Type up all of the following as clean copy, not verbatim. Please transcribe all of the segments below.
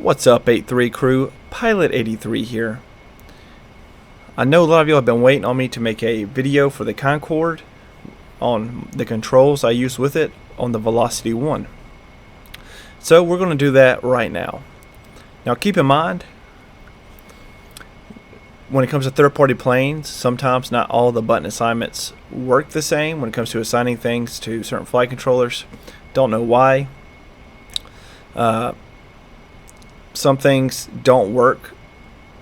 What's up, 83 crew? Pilot 83 here. I know a lot of you have been waiting on me to make a video for the Concorde on the controls I use with it on the VelocityOne. So we're going to do that right now. Now keep in mind, when it comes to third-party planes, sometimes not all the button assignments work the same when it comes to assigning things to certain flight controllers. Don't know why. Some things don't work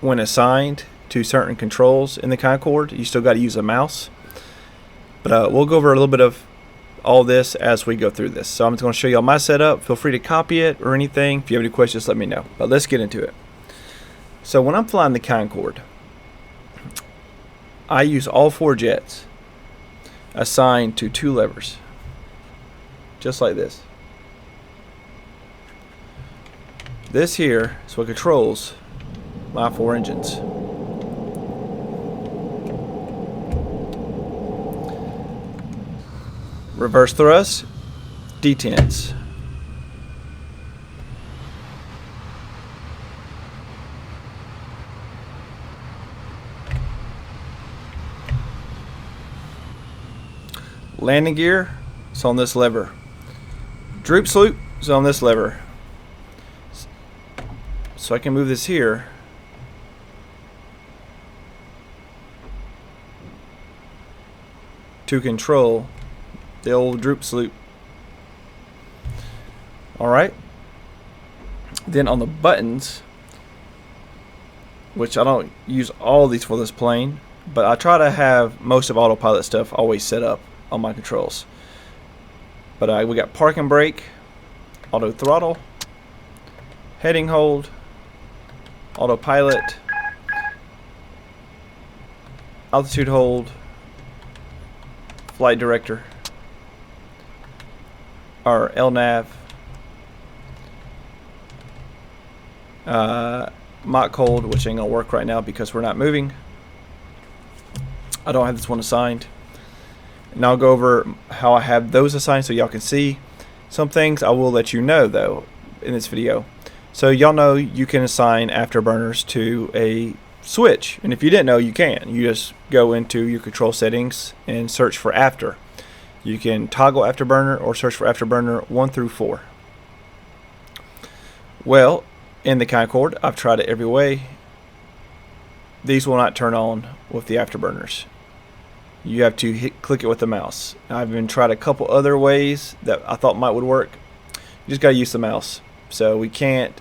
when assigned to certain controls in the Concorde. You still got to use a mouse. But we'll go over a little bit of all this as we go through this. So I'm just going to show you all my setup. Feel free to copy it or anything. If you have any questions, let me know. But let's get into it. So when I'm flying the Concorde, I use all four jets assigned to two levers, just like this. This here is what controls my four engines. Reverse thrust, detents. Landing gear is on this lever. Droop sloop is on this lever. So I can move this here to control the old droop sloop. Alright. Then on the buttons, which I don't use all these for this plane, but I try to have most of Autopilot stuff always set up on my controls. But we got park and brake, auto throttle, heading hold, Autopilot, altitude hold, flight director, our LNAV, Mach hold, which ain't gonna work right now because we're not moving. I don't have this one assigned. And I'll go over how I have those assigned so y'all can see. Some things I will let you know though in this video. So y'all know you can assign afterburners to a switch, and if you didn't know, you can. You just go into your control settings and search for after. You can toggle afterburner or search for afterburner 1 through 4. Well, in the Concorde, I've tried it every way. These will not turn on with the afterburners. You have to click it with the mouse. I've even tried a couple other ways that I thought would work. You just got to use the mouse. So we can't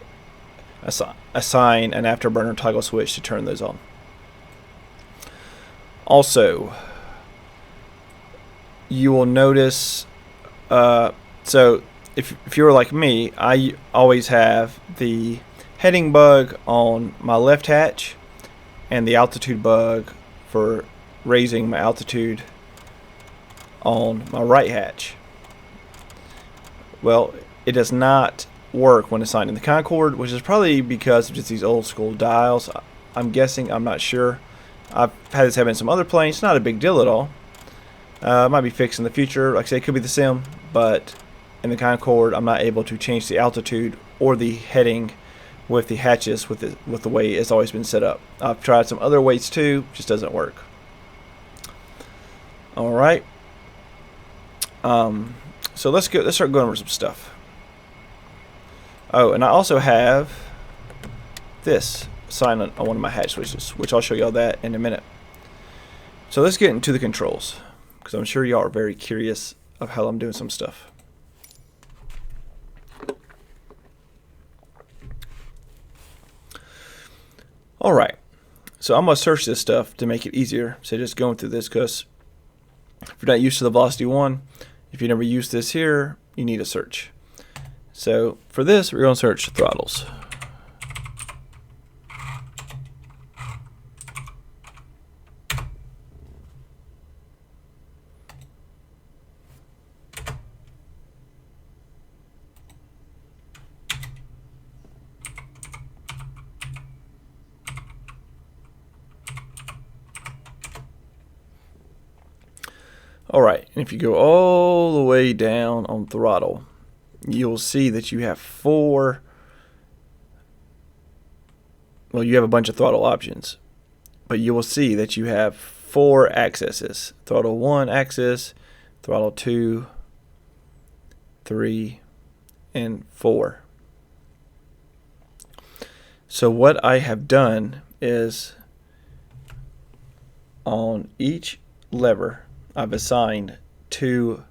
assign an afterburner toggle switch to turn those on. Also, you will notice, so if you're like me, I always have the heading bug on my left hatch and the altitude bug for raising my altitude on my right hatch. Well, it does not work when assigned in the Concorde, which is probably because of just these old school dials. I'm guessing, I'm not sure. I've had this happen in some other planes. It's not a big deal at all. It might be fixed in the future. Like I say, it could be the sim, but in the Concorde, I'm not able to change the altitude or the heading with the hatches with the way it's always been set up. I've tried some other ways too, just doesn't work. All right. So let's start going over some stuff. Oh, and I also have this sign on one of my hatch switches, which I'll show y'all that in a minute. So let's get into the controls, because I'm sure y'all are very curious of how I'm doing some stuff. Alright, so I'm going to search this stuff to make it easier. So just going through this, because if you're not used to the VelocityOne, if you never used this here, you need a search. So for this, we're going to search throttles. Alright, and if you go all the way down on throttle, you'll see that you have 4 well, you have a bunch of throttle options, but you will see that you have 4 accesses: throttle 1 axis, throttle 2, 3, and 4. So what I have done is on each lever I've assigned 2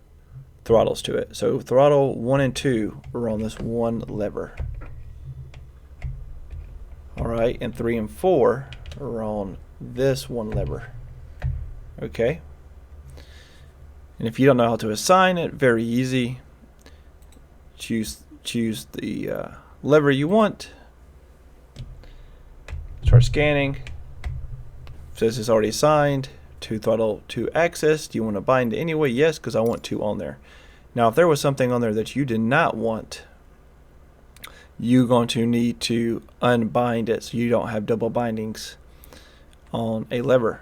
throttles to it. So throttle 1 and 2 are on this one lever. Alright, and 3 and 4 are on this one lever. Okay? And if you don't know how to assign it, very easy. Choose the lever you want. Start scanning. It says it's already assigned to throttle 2 axis. Do you want to bind it anyway? Yes, because I want 2 on there. Now if there was something on there that you did not want, you're going to need to unbind it so you don't have double bindings on a lever.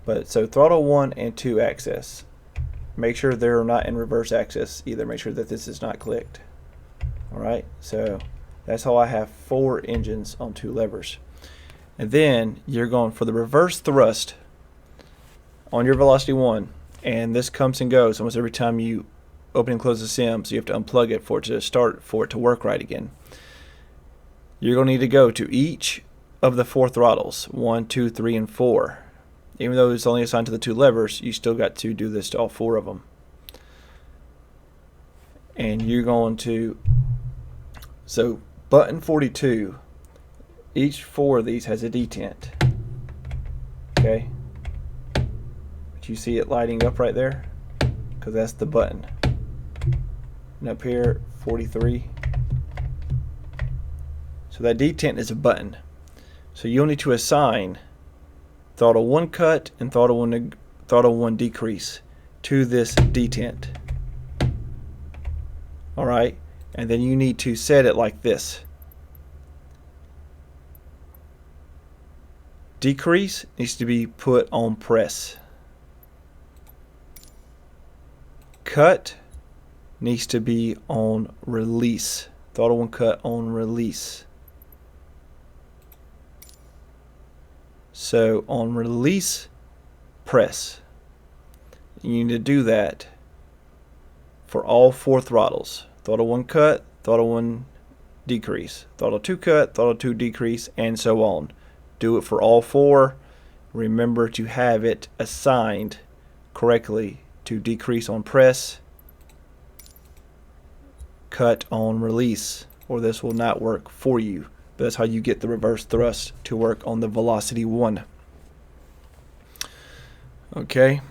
But so throttle 1 and 2 axis, make sure they're not in reverse axis either. Make sure that this is not clicked. Alright, so that's how I have 4 engines on 2 levers. And then you're going for the reverse thrust on your VelocityOne, and this comes and goes almost every time you open and close the sim, so you have to unplug it for it to work right again. You're going to need to go to each of the 4 throttles, 1, 2, 3, and 4. Even though it's only assigned to the 2 levers, you still got to do this to all 4 of them. And you're going to, so button 42, each 4 of these has a detent. Okay? But you see it lighting up right there? Because that's the button. And up here, 43. So that detent is a button. So you'll need to assign throttle 1 cut and throttle 1 decrease to this detent. Alright, and then you need to set it like this. Decrease needs to be put on press. Cut needs to be on release. Throttle 1 cut on release. So on release, press. You need to do that for all 4 throttles. Throttle 1 cut, throttle 1 decrease, throttle 2 cut, throttle 2 decrease, and so on. Do it for all 4. Remember to have it assigned correctly to decrease on press, cut on release, or this will not work for you. But that's how you get the reverse thrust to work on the VelocityOne. Okay.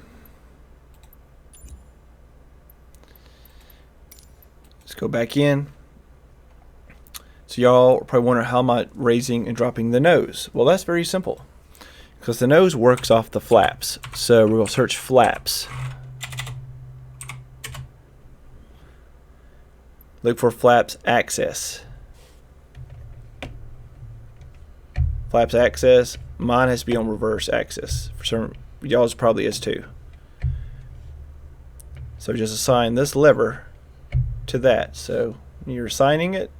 Let's go back in. So y'all are probably wondering, how am I raising and dropping the nose? Well, that's very simple, because the nose works off the flaps. So we're going to search flaps. Look for flaps axis. Flaps axis. Mine has to be on reverse axis. For some, y'all's probably is too. So just assign this lever to that. So when you're assigning it,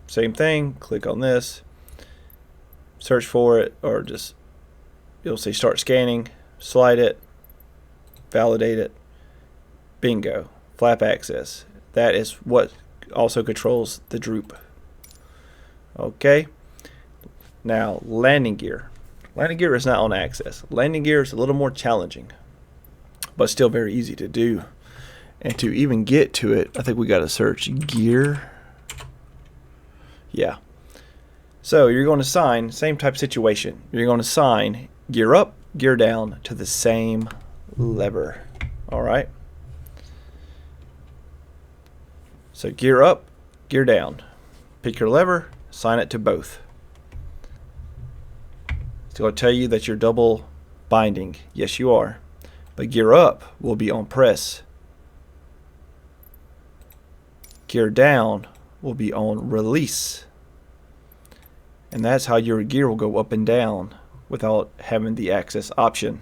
same thing. Click on this. Search for it, or just, you'll see start scanning. Slide it. Validate it. Bingo. Flap axis. That is what also controls the droop. Okay. Now landing gear. Landing gear is not on axis. Landing gear is a little more challenging, but still very easy to do. And to even get to it, I think we got to search gear. Yeah. So you're going to assign, same type of situation. You're going to assign gear up, gear down to the same lever. All right. So gear up, gear down. Pick your lever, assign it to both. It's going to tell you that you're double binding. Yes, you are. But gear up will be on press. Gear down will be on release. And that's how your gear will go up and down without having the axis option.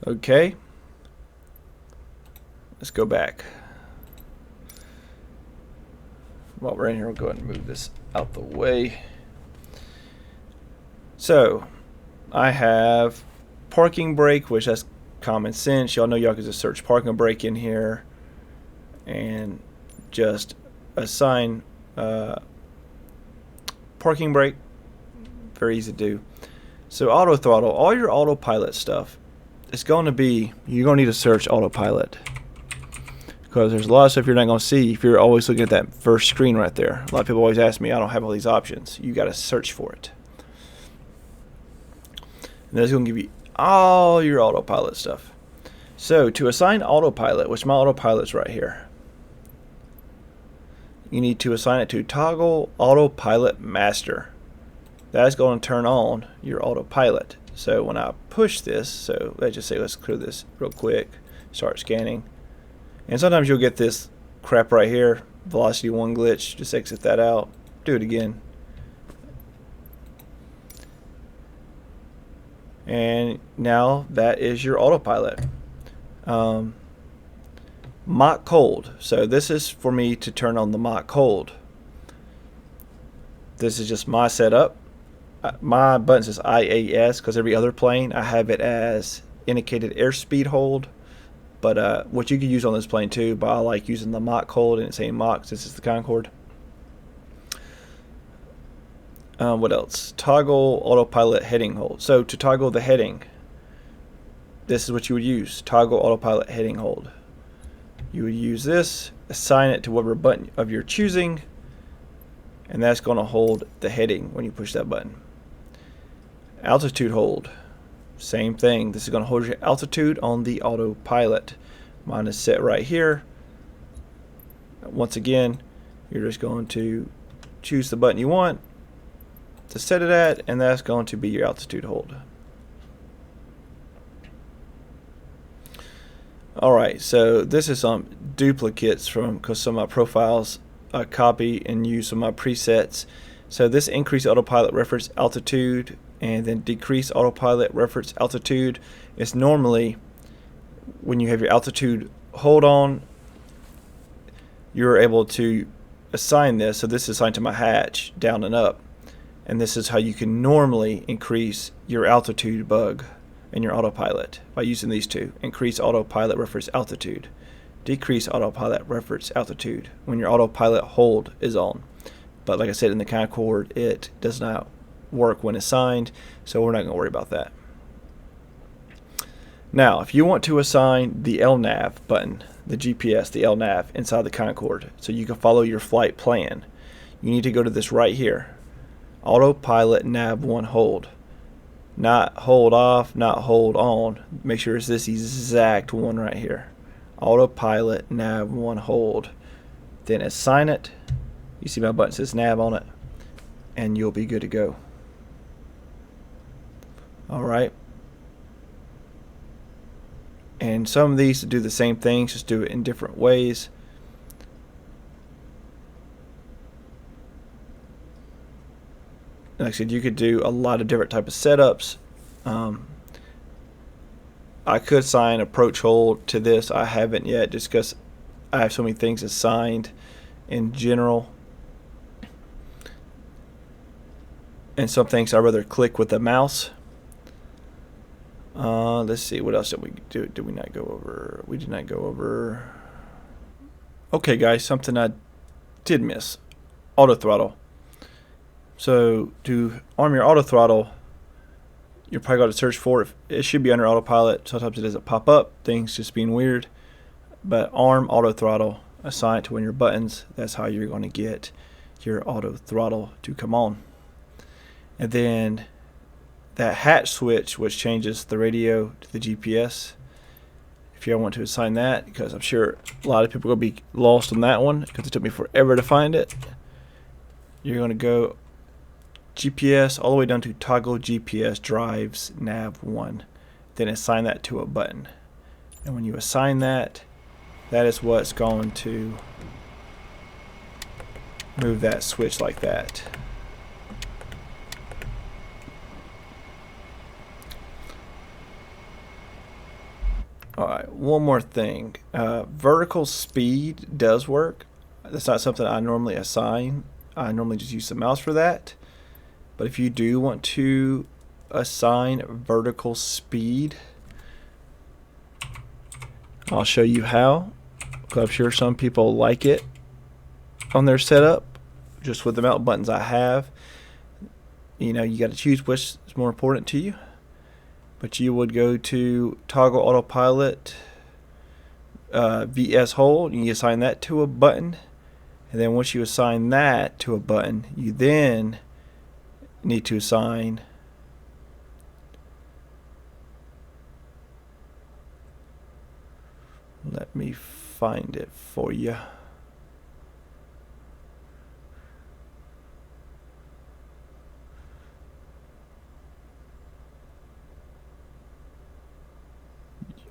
Okay. Let's go back. while we're in here, we'll go ahead and move this out the way. So I have parking brake, which that's common sense. Y'all know y'all can just search parking brake in here and just assign parking brake. Very easy to do. So auto throttle, all your autopilot stuff, it's going to be, you're going to need to search autopilot, because there's a lot of stuff you're not going to see if you're always looking at that first screen right there. A lot of people always ask me, I don't have all these options. You got to search for it. And that's going to give you all your autopilot stuff. So to assign autopilot, which my autopilot's right here, you need to assign it to toggle autopilot master. That's going to turn on your autopilot. So when I push this, so let's just say, let's clear this real quick, start scanning. And sometimes you'll get this crap right here, VelocityOne glitch. Just exit that out, do it again. And now that is your autopilot. Mach cold. So this is for me to turn on the Mach cold. This is just my setup. My button says IAS because every other plane I have it as indicated airspeed hold. But what you can use on this plane too, but I like using the Mach cold and it's saying Mach since it's the Concorde. What else? Toggle autopilot heading hold. So to toggle the heading, this is what you would use. Toggle autopilot heading hold. You would use this, assign it to whatever button of your choosing, and that's going to hold the heading when you push that button. Altitude hold. Same thing. This is going to hold your altitude on the autopilot. Mine is set right here. Once again, you're just going to choose the button you want to set it at, and that's going to be your altitude hold. Alright, so this is some duplicates from, because some of my profiles I copy and use some of my presets. So this increase autopilot reference altitude and then decrease autopilot reference altitude is normally when you have your altitude hold on, you're able to assign this. So this is assigned to my hatch down and up, and this is how you can normally increase your altitude bug in your autopilot by using these two. Increase autopilot reference altitude, decrease autopilot reference altitude when your autopilot hold is on. But like I said, in the Concorde it does not work when assigned, so we're not going to worry about that. Now if you want to assign the LNAV button, the GPS, the LNAV inside the Concorde, so you can follow your flight plan, you need to go to this right here, autopilot nav 1 hold. Not hold off, not hold on. Make sure it's this exact one right here. Autopilot nav 1 hold. Then assign it. You see my button says nav on it, and you'll be good to go. Alright. And some of these do the same things, just do it in different ways. Like I said, you could do a lot of different type of setups. I could assign approach hold to this. I haven't yet, just because I have so many things assigned in general, and some things I'd rather click with the mouse. Let's see, what else did we do? Did we not go over? We did not go over. Okay, guys, something I did miss: auto throttle. So to arm your auto throttle, you're probably going to search for it. It should be under autopilot. Sometimes it doesn't pop up, things just being weird. But arm auto throttle, assign it to one of your buttons. That's how you're going to get your auto throttle to come on. And then that hatch switch, which changes the radio to the GPS, if you want to assign that, because I'm sure a lot of people are going to be lost on that one because it took me forever to find it. You're going to go GPS all the way down to toggle GPS drives nav 1, then assign that to a button. And when you assign that, that is what's going to move that switch like that. Alright, one more thing. Vertical speed does work. That's not something I normally assign. I normally just use the mouse for that. But if you do want to assign vertical speed, I'll show you how. I'm sure some people like it on their setup, just with the amount of buttons I have. You know, you got to choose which is more important to you. But you would go to toggle autopilot VS hold, and you assign that to a button. And then once you assign that to a button, you then need to assign let me find it for you.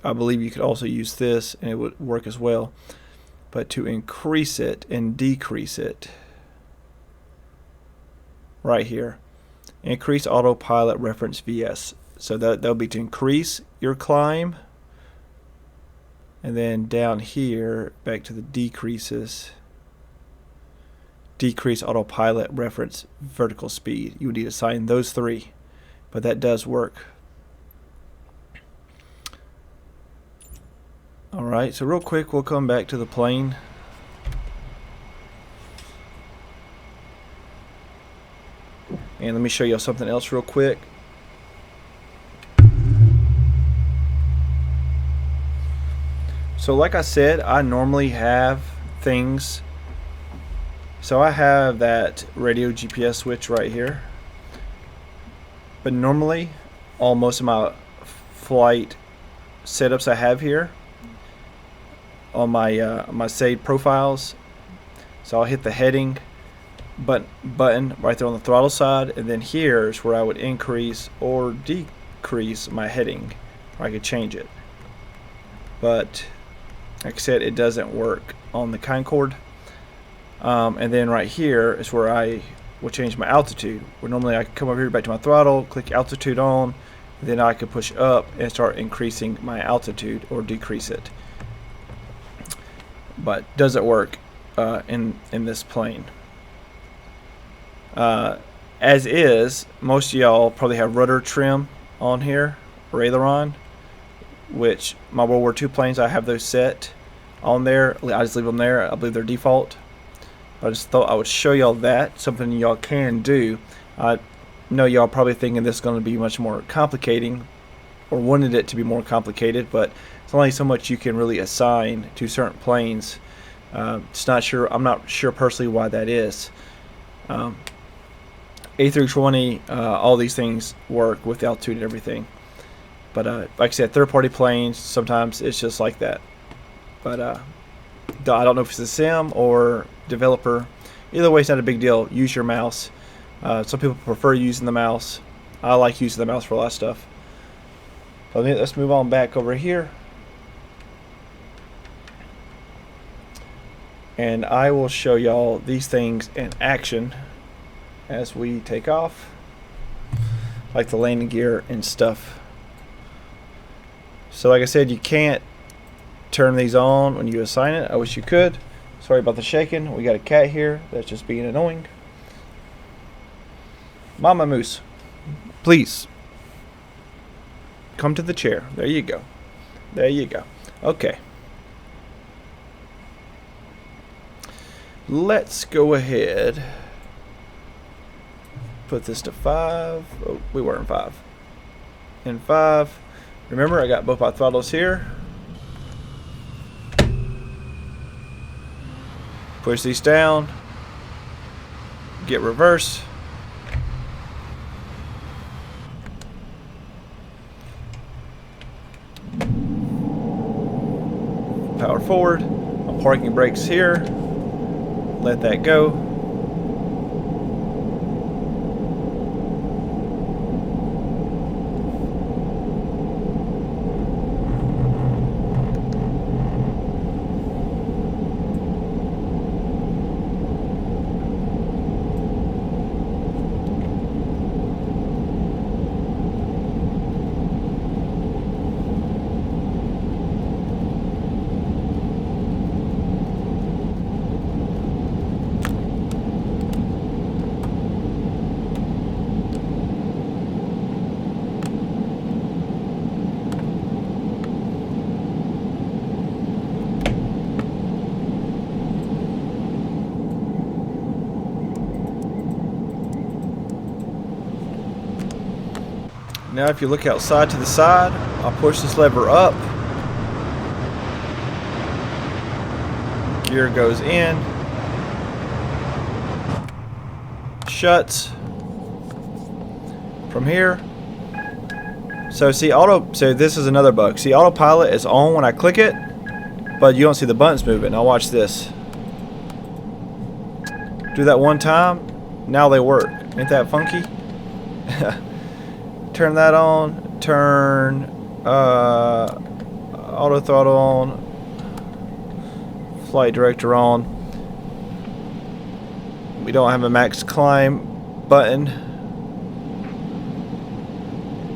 I believe you could also use this and it would work as well. But to increase it and decrease it, right here, increase autopilot reference VS. So that'll be to increase your climb, and then down here back to the decreases, decrease autopilot reference vertical speed. You would need to assign those three, but that does work. Alright, so real quick we'll come back to the plane. And let me show you something else real quick. So like I said, I normally have things. So I have that radio GPS switch right here. But normally, all most of my flight setups I have here on my saved profiles. So I'll hit the heading button right there on the throttle side, and then here's where I would increase or decrease my heading, or I could change it. But like I said, it doesn't work on the Concorde. And then right here is where I will change my altitude. Where normally I can come over here back to my throttle, click altitude on, and then I could push up and start increasing my altitude or decrease it. But does it work in this plane? As is, most of y'all probably have rudder trim on here, or aileron, which my World War II planes, I have those set on there. I just leave them there. I believe they're default. I just thought I would show y'all that, something y'all can do. I know y'all probably thinking this is going to be much more complicating, or wanted it to be more complicated, but it's only so much you can really assign to certain planes. It's not sure. I'm not sure personally why that is. A320, all these things work with altitude and everything. But like I said, third-party planes, sometimes it's just like that. But I don't know if it's a sim or developer. Either way, it's not a big deal. Use your mouse. Some people prefer using the mouse. I like using the mouse for a lot of stuff. So let's move on back over here. And I will show y'all these things in action as we take off, like the landing gear and stuff. So like I said, you can't turn these on when you assign it. I wish you could. Sorry about the shaking. We got a cat here that's just being annoying. Mama Moose, please come to the chair. There you go. There you go. Okay. Let's go ahead. Put this to 5. Oh, we were in 5. In 5. Remember, I got both my throttles here. Push these down. Get reverse. Power forward. My parking brakes here. Let that go. Now if you look outside to the side, I'll push this lever up. Gear goes in. Shuts. From here. So see so this is another bug. See, Autopilot is on when I click it, but you don't see the buttons moving. Now watch this. Do that one time, now they work. Ain't that funky? Turn that on, turn auto throttle on, flight director on. We don't have a max climb button.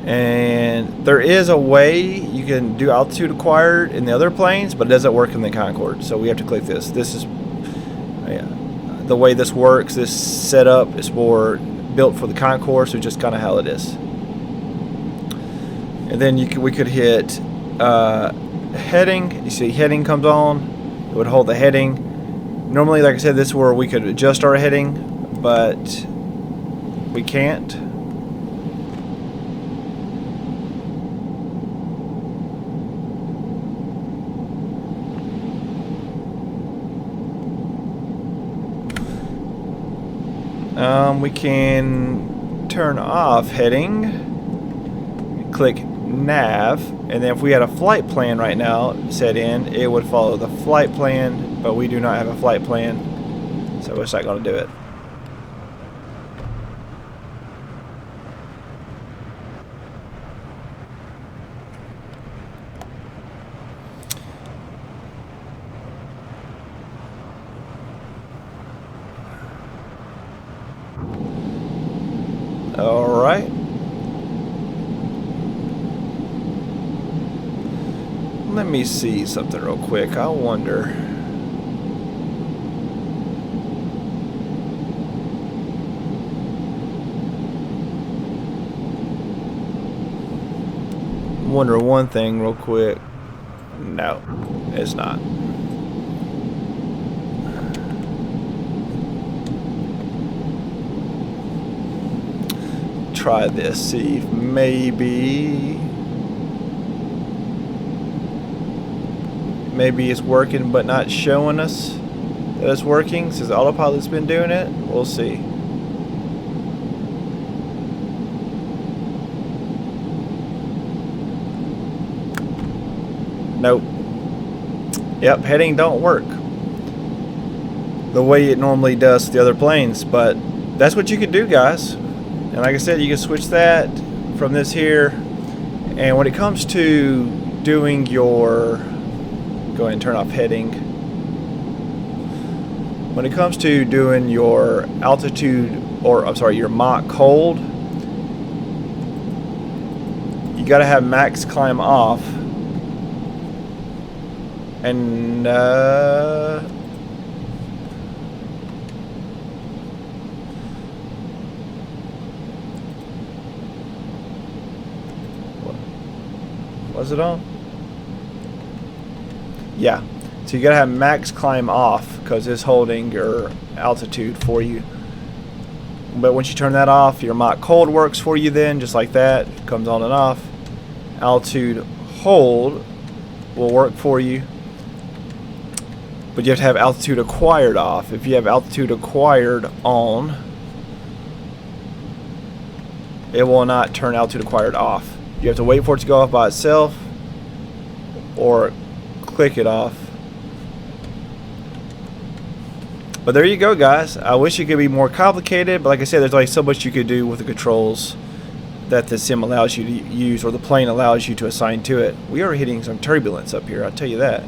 And there is a way you can do altitude acquired in the other planes, but it doesn't work in the Concorde. So we have to click this. This is the way this works. This setup is more built for the Concorde, so just kind of how it is. And then we could hit heading. You see heading comes on. It would hold the heading. Normally, like I said, this is where we could adjust our heading, but we can't. We can turn off heading, click nav, and then if we had a flight plan right now set in, it would follow the flight plan, but we do not have a flight plan, so it's not going to do it. All right. Let me see something real quick. I wonder. Wonder one thing real quick. No, it's not. Try this, see if maybe it's working but not showing us that it's working since Autopilot's been doing it. We'll see. Nope. Yep, heading don't work the way it normally does with the other planes, but that's what you can do, guys. And like I said, you can switch that from this here. And when it comes to doing your, go ahead and turn off heading. When it comes to doing your altitude, or I'm sorry, your Mach hold, you got to have max climb off. And was it on? Yeah. So you gotta have max climb off because it's holding your altitude for you. But once you turn that off, your Mach hold works for you then, just like that. It comes on and off. Altitude hold will work for you. But you have to have altitude acquired off. If you have altitude acquired on, it will not turn altitude acquired off. You have to wait for it to go off by itself or click it off. But there you go, guys. I wish it could be more complicated, but like I said, there's only so much you could do with the controls that the sim allows you to use, or the plane allows you to assign to it. We are hitting some turbulence up here, I'll tell you that.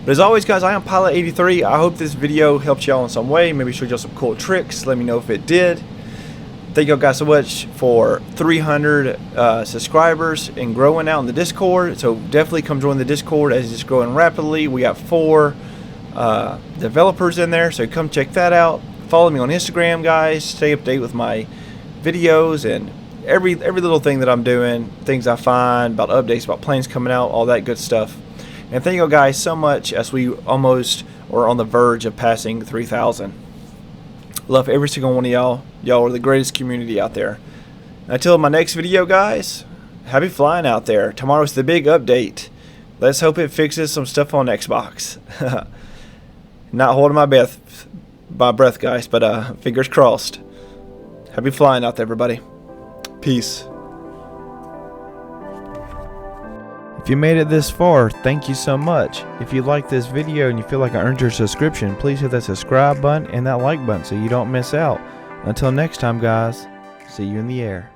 But as always, guys, I am Pilot 83. I hope this video helped y'all in some way. Maybe showed y'all some cool tricks. Let me know if it did. Thank you guys so much for 300 subscribers and growing out in the Discord. So definitely come join the Discord as it's growing rapidly. We got 4 developers in there, so come check that out. Follow me on Instagram, guys. Stay up to date with my videos and every little thing that I'm doing, things I find about updates, about planes coming out, all that good stuff. And thank you guys so much as we almost are on the verge of passing 3,000. Love every single one of y'all. Y'all are the greatest community out there. Until my next video, guys, happy flying out there. Tomorrow's the big update. Let's hope it fixes some stuff on Xbox. Not holding my breath, guys, but fingers crossed. Happy flying out there, everybody. Peace. If you made it this far, thank you so much. If you like this video and you feel like I earned your subscription, please hit that subscribe button and that like button so you don't miss out. Until next time, guys, see you in the air.